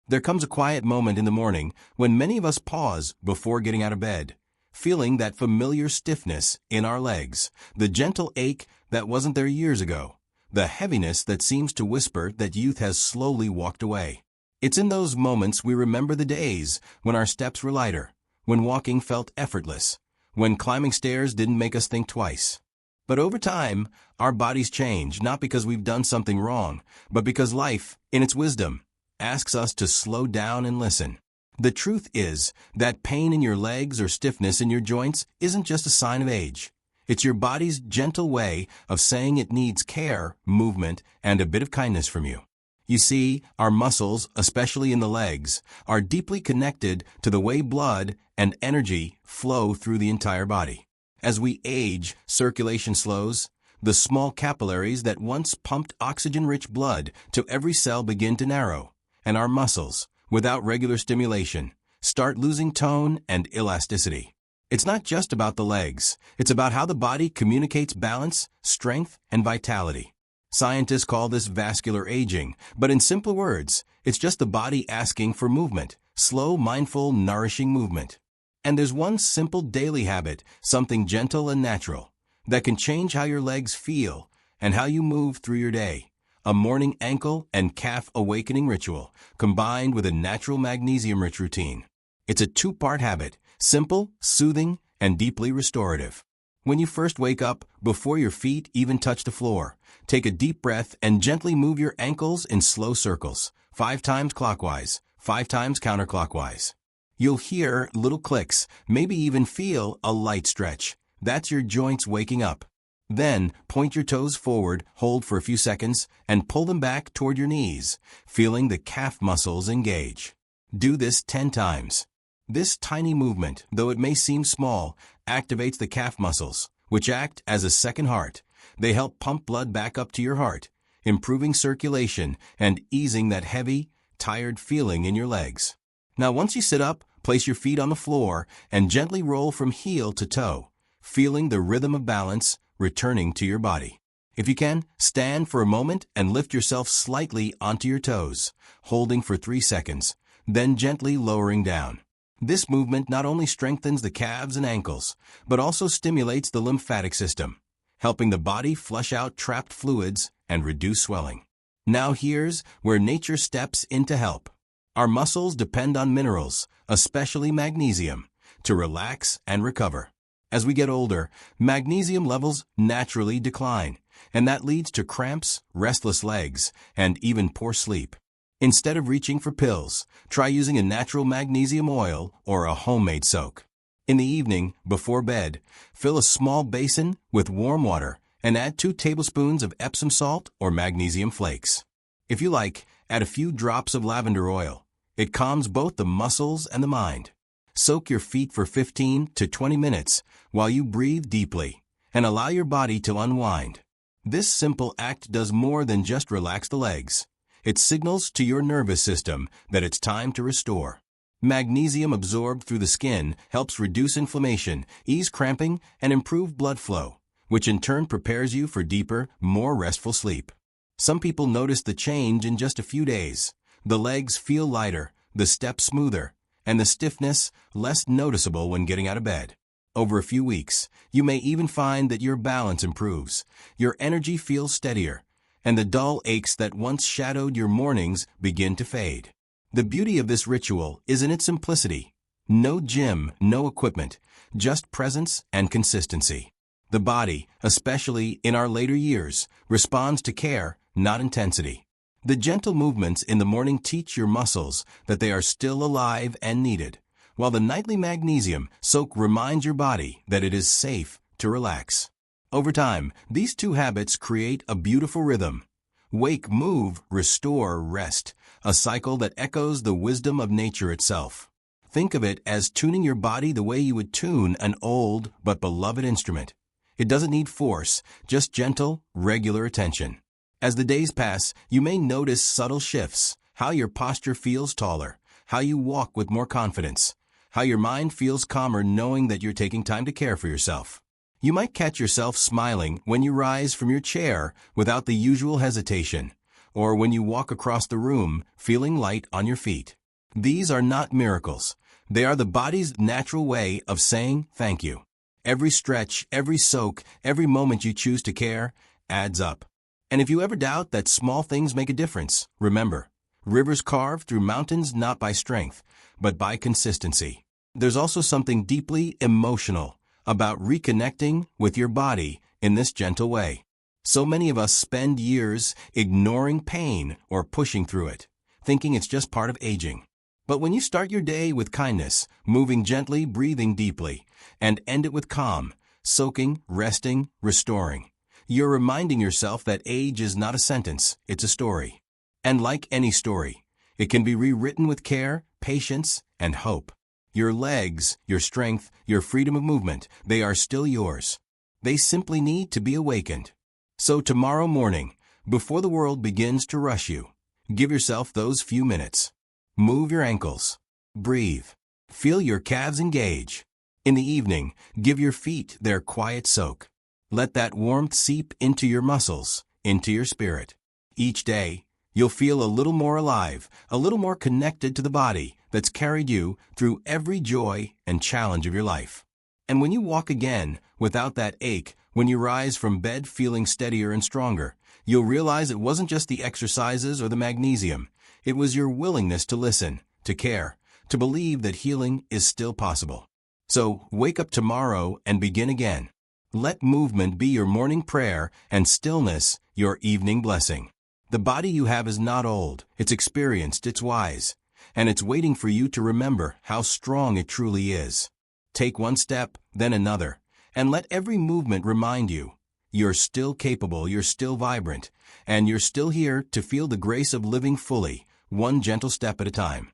There comes a quiet moment in the morning when many of us pause before getting out of bed, feeling that familiar stiffness in our legs, the gentle ache that wasn't there years ago, the heaviness that seems to whisper that youth has slowly walked away. It's in those moments we remember the days when our steps were lighter, when walking felt effortless, when climbing stairs didn't make us think twice. But over time, our bodies change, not because we've done something wrong, but because life, in its wisdom, asks us to slow down and listen. The truth is that pain in your legs or stiffness in your joints isn't just a sign of age. It's your body's gentle way of saying it needs care, movement, and a bit of kindness from you. You see, our muscles, especially in the legs, are deeply connected to the way blood and energy flow through the entire body. As we age, circulation slows. The small capillaries that once pumped oxygen-rich blood to every cell begin to narrow, and our muscles, without regular stimulation, start losing tone and elasticity. It's not just about the legs. It's about how the body communicates balance, strength, and vitality. Scientists call this vascular aging, but in simple words, it's just the body asking for movement, slow, mindful, nourishing movement. And there's one simple daily habit, something gentle and natural, that can change how your legs feel and how you move through your day. A morning ankle and calf awakening ritual, combined with a natural magnesium-rich routine. It's a two-part habit, simple, soothing, and deeply restorative. When you first wake up, before your feet even touch the floor, take a deep breath and gently move your ankles in slow circles, 5 times clockwise, 5 times counterclockwise. You'll hear little clicks, maybe even feel a light stretch. That's your joints waking up. Then, point your toes forward, hold for a few seconds, and pull them back toward your knees, feeling the calf muscles engage. Do this 10 times. This tiny movement, though it may seem small, activates the calf muscles, which act as a second heart. They help pump blood back up to your heart, improving circulation and easing that heavy, tired feeling in your legs. Now, once you sit up, place your feet on the floor and gently roll from heel to toe, feeling the rhythm of balance returning to your body. If you can, stand for a moment and lift yourself slightly onto your toes, holding for 3 seconds, then gently lowering down. This movement not only strengthens the calves and ankles, but also stimulates the lymphatic system, helping the body flush out trapped fluids and reduce swelling. Now here's where nature steps in to help. Our muscles depend on minerals, especially magnesium, to relax and recover. As we get older, magnesium levels naturally decline, and that leads to cramps, restless legs, and even poor sleep. Instead of reaching for pills, try using a natural magnesium oil or a homemade soak. In the evening, before bed, fill a small basin with warm water and add 2 tablespoons of Epsom salt or magnesium flakes. If you like, add a few drops of lavender oil. It calms both the muscles and the mind. Soak your feet for 15 to 20 minutes while you breathe deeply and allow your body to unwind. This simple act does more than just relax the legs. It signals to your nervous system that it's time to restore. Magnesium absorbed through the skin helps reduce inflammation, ease cramping, and improve blood flow, which in turn prepares you for deeper, more restful sleep. Some people notice the change in just a few days. The legs feel lighter, the steps smoother, and the stiffness less noticeable when getting out of bed. Over a few weeks, you may even find that your balance improves, your energy feels steadier, and the dull aches that once shadowed your mornings begin to fade. The beauty of this ritual is in its simplicity. No gym, no equipment, just presence and consistency. The body, especially in our later years, responds to care, not intensity. The gentle movements in the morning teach your muscles that they are still alive and needed, while the nightly magnesium soak reminds your body that it is safe to relax. Over time, these two habits create a beautiful rhythm. Wake, move, restore, rest, a cycle that echoes the wisdom of nature itself. Think of it as tuning your body the way you would tune an old but beloved instrument. It doesn't need force, just gentle, regular attention. As the days pass, you may notice subtle shifts, how your posture feels taller, how you walk with more confidence, how your mind feels calmer knowing that you're taking time to care for yourself. You might catch yourself smiling when you rise from your chair without the usual hesitation, or when you walk across the room feeling light on your feet. These are not miracles. They are the body's natural way of saying thank you. Every stretch, every soak, every moment you choose to care adds up. And if you ever doubt that small things make a difference, remember, rivers carve through mountains not by strength, but by consistency. There's also something deeply emotional about reconnecting with your body in this gentle way. So many of us spend years ignoring pain or pushing through it, thinking it's just part of aging. But when you start your day with kindness, moving gently, breathing deeply, and end it with calm, soaking, resting, restoring, you're reminding yourself that age is not a sentence, it's a story. And like any story, it can be rewritten with care, patience, and hope. Your legs, your strength, your freedom of movement, they are still yours. They simply need to be awakened. So tomorrow morning, before the world begins to rush you, give yourself those few minutes. Move your ankles. Breathe. Feel your calves engage. In the evening, give your feet their quiet soak. Let that warmth seep into your muscles, into your spirit. Each day, you'll feel a little more alive, a little more connected to the body that's carried you through every joy and challenge of your life. And when you walk again without that ache, when you rise from bed feeling steadier and stronger, you'll realize it wasn't just the exercises or the magnesium. It was your willingness to listen, to care, to believe that healing is still possible. So wake up tomorrow and begin again. Let movement be your morning prayer and stillness your evening blessing. The body you have is not old, it's experienced, it's wise, and it's waiting for you to remember how strong it truly is. Take one step, then another, and let every movement remind you, you're still capable, you're still vibrant, and you're still here to feel the grace of living fully, one gentle step at a time.